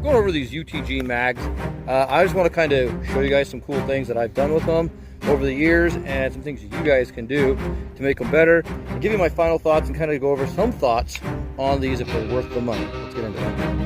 going over these UTG mags. I just want to kind of show you guys some cool things that I've done with them over the years and some things that you guys can do to make them better, and give you my final thoughts and kind of go over some thoughts on these if they're worth the money. Let's get into it.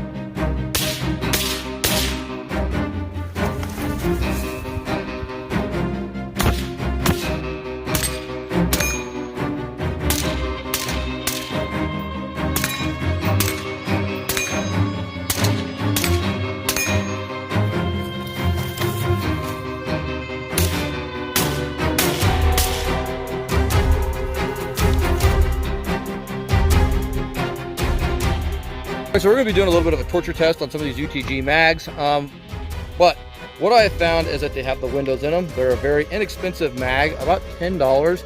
So we're going to be doing a little bit of a torture test on some of these UTG mags, but what I have found is that they have the windows in them. They're a very inexpensive mag, about $10.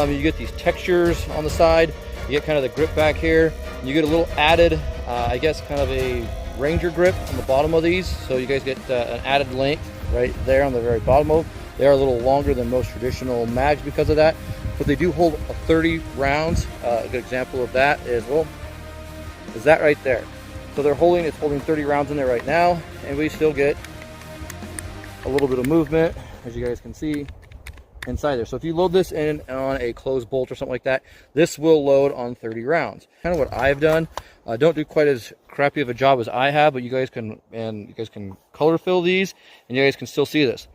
You get these textures on the side, you get kind of the grip back here, and you get a little added, I guess kind of a Ranger grip on the bottom of these, so you guys get an added length right there on the very bottom of them. They are a little longer than most traditional mags because of that, but they do hold 30 rounds. A good example of that is, well, is that right there. So it's holding 30 rounds in there right now, and we still get a little bit of movement, as you guys can see, inside there. So if you load this in on a closed bolt or something like that, this will load on 30 rounds. Kind of what I've done. Don't do quite as crappy of a job as I have, but you guys can color fill these, and you guys can still see this.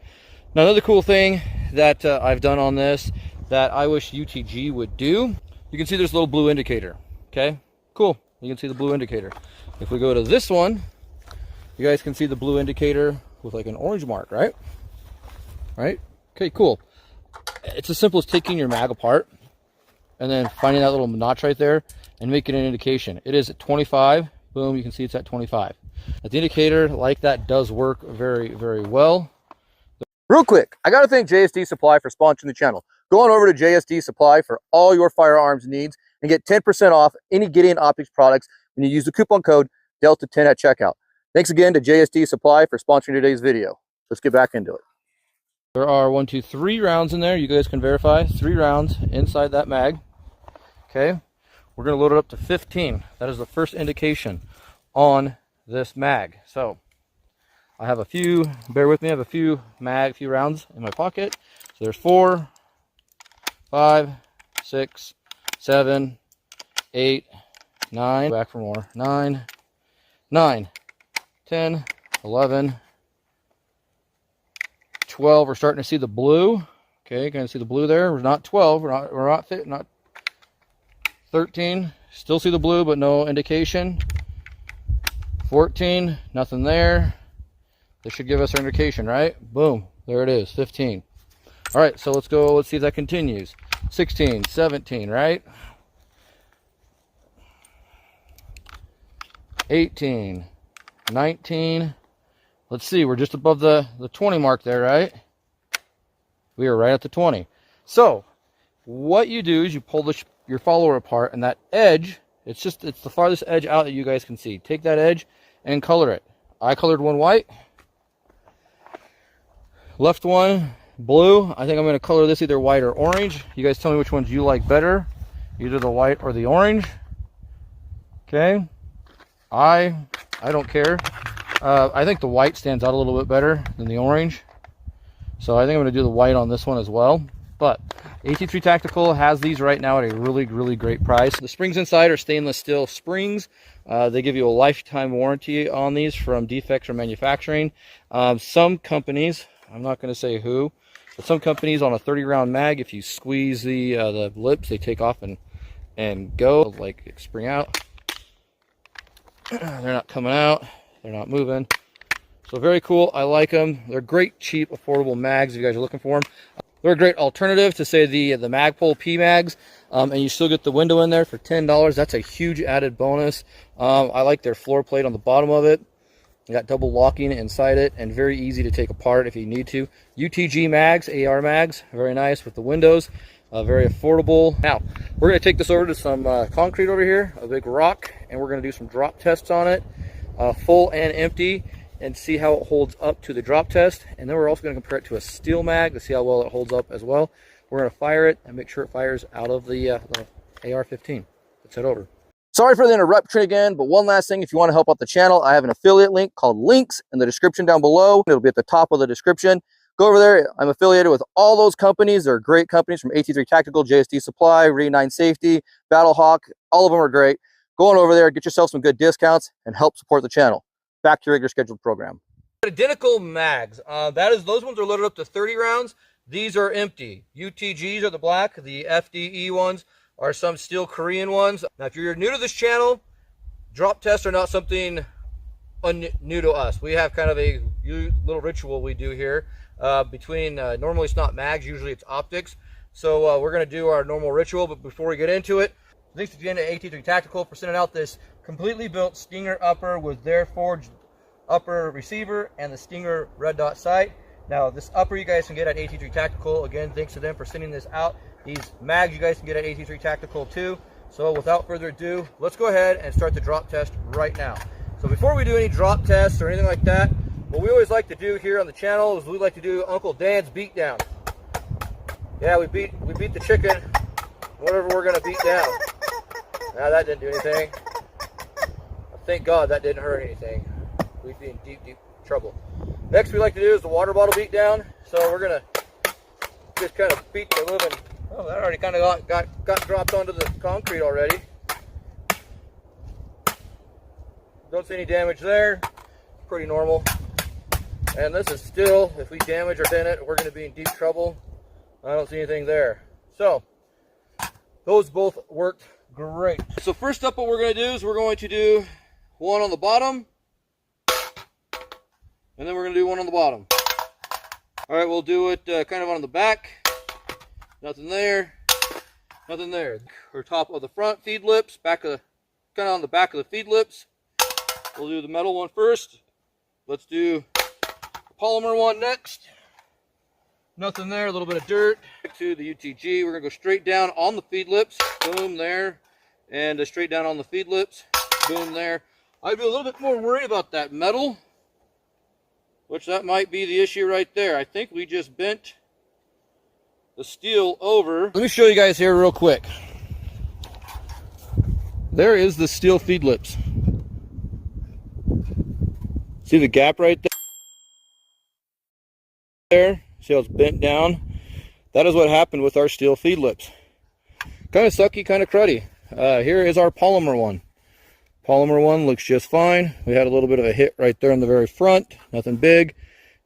Now, another cool thing that I've done on this that I wish UTG would do, you can see there's a little blue indicator. Okay, cool. You can see the blue indicator. If we go to this one, you guys can see the blue indicator with like an orange mark, right? Right? Okay, cool. It's as simple as taking your mag apart and then finding that little notch right there and making an indication. It is at 25. Boom, you can see it's at 25. The indicator like that does work very, very well. Real quick, I got to thank JSD Supply for sponsoring the channel. Go on over to JSD Supply for all your firearms needs and get 10% off any Gideon Optics products when you use the coupon code Delta10 at checkout. Thanks again to JSD Supply for sponsoring today's video. Let's get back into it. There are 3 rounds in there. You guys can verify 3 rounds inside that mag. Okay, we're going to load it up to 15. That is the first indication on this mag. So I have a few, bear with me, I have a few rounds in my pocket. So there's 4, 5, 6, 7, 8, 9, back for more, 9, 10, 11, 12. We're starting to see the blue. Okay, kind of see the blue there. We're not 12, we're not 13. Still see the blue, but no indication. 14, nothing there. This should give us our indication, right? Boom, there it is, 15. All right, so let's go, let's see if that continues. 16, 17, right? 18, 19. Let's see, we're just above the 20 mark there, right? We are right at the 20. So what you do is you pull your follower apart, and that edge, it's the farthest edge out that you guys can see. Take that edge and color it. I colored one white. Left one blue. I think I'm going to color this either white or orange. You guys tell me which ones you like better, either the white or the orange. Okay, I don't care. I think the white stands out a little bit better than the orange, so I think I'm going to do the white on this one as well. But AT3 Tactical has these right now at a really, really great price. The springs inside are stainless steel springs. They give you a lifetime warranty on these from defects from manufacturing. Some companies, I'm not going to say who, but some companies on a 30 round mag, if you squeeze the lips, they take off and go, like spring out. They're not coming out, they're not moving. So very cool. I like them. They're great, cheap, affordable mags if you guys are looking for them. They're a great alternative to, say, the Magpul P mags, and you still get the window in there for $10. That's a huge added bonus. I like their floor plate on the bottom of it. You got double locking inside it, and very easy to take apart if you need to. UTG mags, AR mags, very nice with the windows, very affordable. Now we're going to take this over to some concrete over here, a big rock, and we're going to do some drop tests on it, full and empty, and see how it holds up to the drop test. And then we're also going to compare it to a steel mag to see how well it holds up as well. We're going to fire it and make sure it fires out of the AR-15. Let's head over. Sorry for the interruption again, but one last thing, if you want to help out the channel, I have an affiliate link called Links in the description down below. It'll be at the top of the description. Go over there. I'm affiliated with all those companies. They're great companies, from AT3 Tactical, JSD Supply, Re9 Safety, Battlehawk. All of them are great. Go on over there, get yourself some good discounts, and help support the channel. Back to your regular scheduled program. Identical mags. Those ones are loaded up to 30 rounds. These are empty. UTGs are the black. The FDE ones are some steel Korean ones. Now, if you're new to this channel, drop tests are not something new to us. We have kind of a little ritual we do here. Normally it's not mags, usually it's optics. So we're going to do our normal ritual, but before we get into it, thanks again to AT3 Tactical for sending out this completely built Stinger upper with their forged upper receiver and the Stinger red dot sight. Now this upper you guys can get at AT3 Tactical. Again, thanks to them for sending this out. These mags you guys can get at AT3 Tactical too. So without further ado, let's go ahead and start the drop test right now. So before we do any drop tests or anything like that, what we always like to do here on the channel is we like to do Uncle Dan's beatdown. Yeah, we beat the chicken, whatever we're gonna beat down. Now that didn't do anything. Thank God that didn't hurt anything. We'd be in deep, deep trouble. Next we like to do is the water bottle beatdown. So we're gonna just kind of beat the living. Oh, that already kind of got dropped onto the concrete already. Don't see any damage there. Pretty normal. And this is still, if we damage or dent it, we're going to be in deep trouble. I don't see anything there. So, those both worked great. So first up, what we're going to do is we're going to do one on the bottom. And then we're going to do one on the bottom. Alright, we'll do it kind of on the back. Nothing there. Nothing there. Or top of the front feed lips. Kind of on the back of the feed lips. We'll do the metal one first. Let's do polymer one next. Nothing there, a little bit of dirt. Back to the UTG, we're gonna go straight down on the feed lips. Boom, there. And straight down on the feed lips. Boom, there. I'd be a little bit more worried about that metal, which that might be the issue right there. I think we just bent the steel over. Let me show you guys here real quick. There is the steel feed lips. See the gap right there? See how it's bent down? That is what happened with our steel feed lips. Kind of sucky, kind of cruddy. Here is our polymer one. Polymer one looks just fine. We had a little bit of a hit right there in the very front. Nothing big.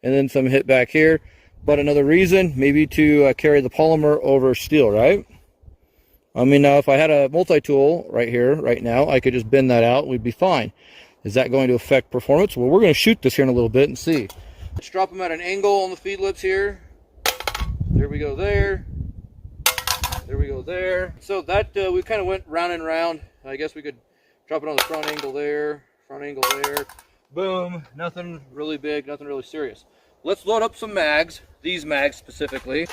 And then some hit back here. But another reason, maybe to carry the polymer over steel, right? I mean, now if I had a multi-tool right here, right now, I could just bend that out. We'd be fine. Is that going to affect performance? Well, we're going to shoot this here in a little bit and see. Let's drop them at an angle on the feed lips here. There we go there. There we go there. So that we kind of went round and round. I guess we could drop it on the front angle there, front angle there. Boom. Nothing really big, nothing really serious. Let's load up some mags, these mags specifically.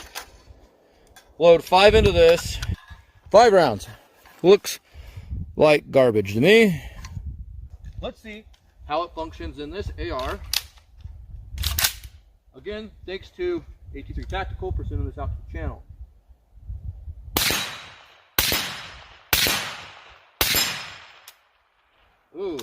Load 5 into this. 5 rounds. Looks like garbage to me. Let's see how it functions in this AR. Again, thanks to AT3 Tactical for sending this out to the channel. Ooh.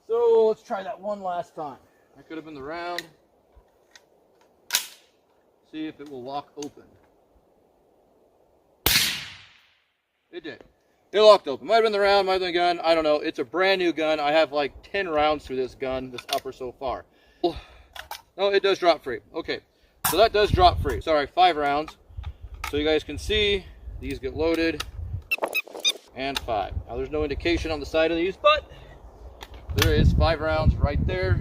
So let's try that one last time. That could have been the round. See if it will lock open. It did. It locked open. Might have been the round, might have been the gun. I don't know. It's a brand new gun. I have like 10 rounds through this gun, this upper so far. Oh, it does drop free. Okay, so that does drop free. Sorry, 5 rounds. So you guys can see these get loaded. And 5. Now there's no indication on the side of these, but there is 5 rounds right there.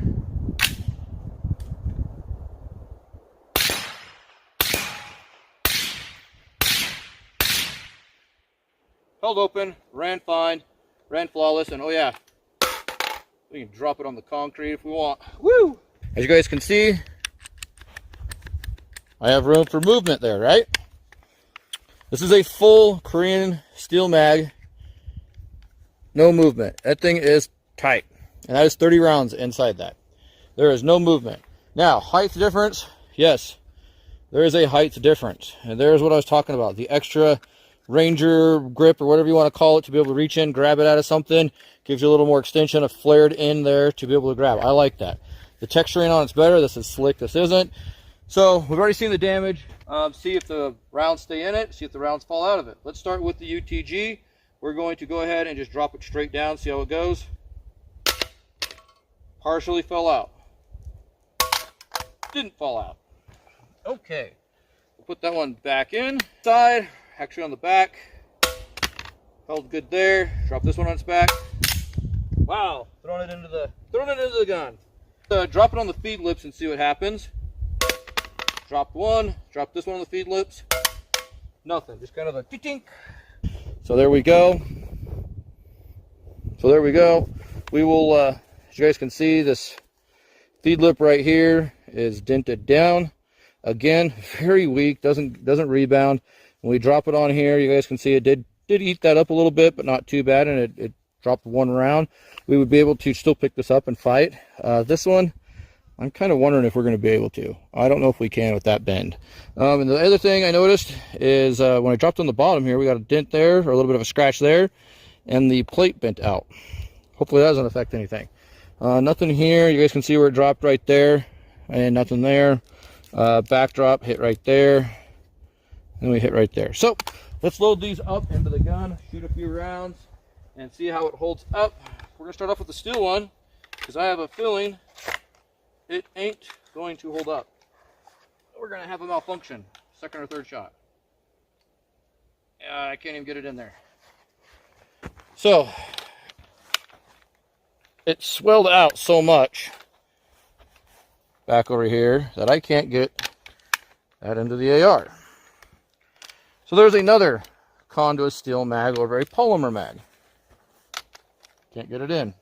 Held open, ran fine, ran flawless, and oh yeah, we can drop it on the concrete if we want. Woo! As you guys can see, I have room for movement there, right? This is a full Korean steel mag. No movement. That thing is tight. And that is 30 rounds inside that. There is no movement. Now, height difference, yes. there is a height difference. And there's what I was talking about. The extra Ranger grip, or whatever you want to call it, to be able to reach in, grab it out of something. Gives you a little more extension, a flared in there to be able to grab. I like that. The texturing on it's better. This is slick, this isn't. So we've already seen the damage. See if the rounds stay in it, see if the rounds fall out of it. Let's start with the UTG. We're going to go ahead and just drop it straight down, see how it goes. Partially fell out. Didn't fall out. Okay. We'll put that one back in. Side, actually on the back. Held good there. Drop this one on its back. Wow, throwing it into the gun. Drop it on the feed lips and see what happens. Drop one, drop this one on the feed lips. Nothing, just kind of a tink. So there we go. We will, as you guys can see, this feed lip right here is dented down. Again, very weak, doesn't rebound. When we drop it on here, you guys can see it did eat that up a little bit, but not too bad, and it dropped one round. We would be able to still pick this up and fight. This one, I'm kind of wondering if we're going to be able to. I don't know if we can with that bend. And the other thing I noticed is when I dropped on the bottom here, we got a dent there, or a little bit of a scratch there, and the plate bent out. Hopefully that doesn't affect anything. Nothing here. You guys can see where it dropped right there, and nothing there. Backdrop hit right there, and we hit right there. So let's load these up into the gun, shoot a few rounds, and see how it holds up. We're going to start off with the steel one, because I have a feeling it ain't going to hold up. We're going to have a malfunction, second or third shot. I can't even get it in there. So, it swelled out so much back over here that I can't get that into the AR. So there's another conduit steel mag over a polymer mag. Can't get it in.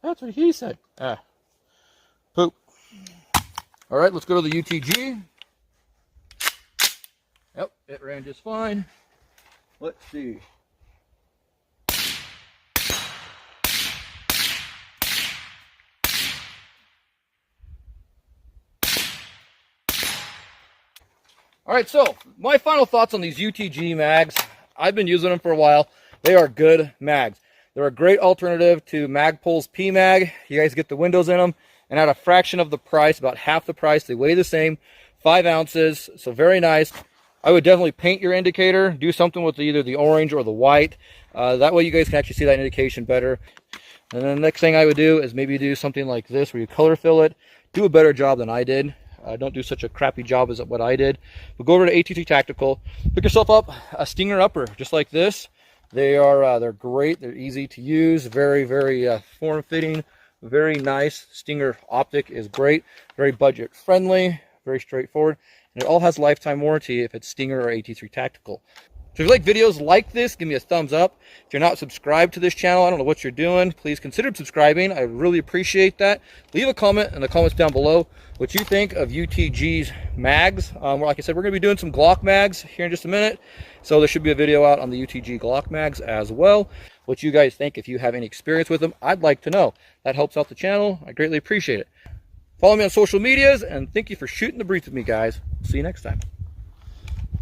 That's what he said. Poop. All right, let's go to the UTG. Yep, it ran just fine. Let's see. All right, so my final thoughts on these UTG mags. I've been using them for a while. They are good mags. They're a great alternative to Magpul's P-Mag. You guys get the windows in them, and at a fraction of the price, about half the price. They weigh the same, 5 ounces, so very nice. I would definitely paint your indicator. Do something with either the orange or the white. That way you guys can actually see that indication better. And then the next thing I would do is maybe do something like this, where you color fill it. Do a better job than I did. Don't do such a crappy job as what I did. But go over to AT3 Tactical. Pick yourself up a Stinger upper, just like this. They're great. They're easy to use. Very, very form-fitting. Very nice. Stinger optic is great. Very budget friendly. Very straightforward. And it all has lifetime warranty if it's Stinger or AT3 Tactical. So if you like videos like this, give me a thumbs up. If you're not subscribed to this channel, I don't know what you're doing. Please consider subscribing. I really appreciate that. Leave a comment in the comments down below what you think of UTG's mags. Like I said, we're going to be doing some Glock mags here in just a minute. So there should be a video out on the UTG Glock mags as well. What you guys think, if you have any experience with them, I'd like to know. That helps out the channel. I greatly appreciate it. Follow me on social medias, and thank you for shooting the breeze with me, guys. See you next time.